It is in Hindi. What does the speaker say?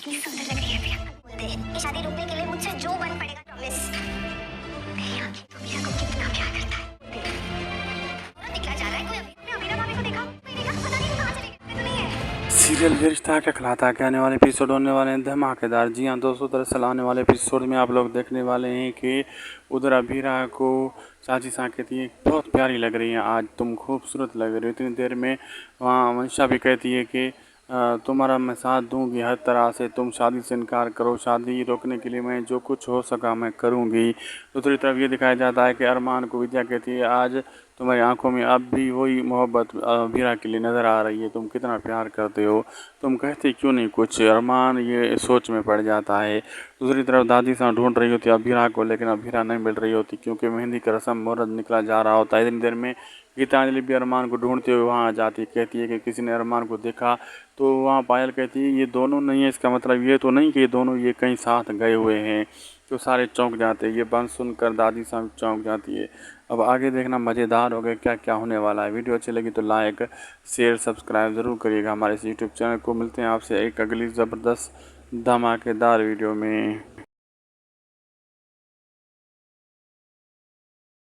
कितनी सुंदर लग रही है प्रिया। बोलते हैं कि शादी रुकने के लिए मुझसे जो बन पड़ेगा प्रॉमिस। मेरी आंखें तो मीरा को कितना प्यार करता है। और निकला जा रहा है कोई अभी मीरा भाभी को देखा नहीं देखा पता नहीं कहाँ चले गए तो नहीं है। सीरियल ये रिश्ता क्या कहलाता है के आने वाले एपिसोड होने वाले हैं धमाकेदार। जी हाँ दोस्तों, दरअसल आने वाले एपिसोड में आप लोग देखने वाले हैं कि उधर अभीरा को साजिशा कहती है बहुत प्यारी लग रही है, आज तुम खूबसूरत लग रही हो। इतनी देर में वहाँ मंशा भी कहती है कि तुम्हारा मैं साथ दूंगी हर तरह से, तुम शादी से इनकार करो, शादी रोकने के लिए मैं जो कुछ हो सका मैं करूँगी। दूसरी तरफ ये दिखाया जाता है कि अरमान को विद्या कहती है आज तुम्हारी आंखों में अब भी वही मोहब्बत अभीरा के लिए नज़र आ रही है, तुम कितना प्यार करते हो, तुम कहते क्यों नहीं कुछ। अरमान ये सोच में पड़ जाता है। दूसरी तरफ दादी सा ढूंढ रही होती है अभीरा को, लेकिन अभीरा नहीं मिल रही होती क्योंकि मेहंदी का रस्म मुहूर्त निकला जा रहा होता है। इतनी देर में गीतांजलि भी अरमान को ढूंढते हुए वहाँ आ जाती है, कहती है कि किसी ने अरमान को देखा। तो वहाँ पायल कहती है ये दोनों नहीं है, इसका मतलब ये तो नहीं कि ये दोनों ये कहीं साथ गए हुए हैं। तो सारे चौंक जाते हैं, ये बात सुनकर दादी साहब चौंक जाती है। अब आगे देखना मज़ेदार हो गया, क्या क्या होने वाला है। वीडियो अच्छी लगी तो लाइक शेयर सब्सक्राइब ज़रूर करिएगा हमारे इस यूट्यूब चैनल को। मिलते हैं आपसे एक अगली ज़बरदस्त धमाकेदार वीडियो में।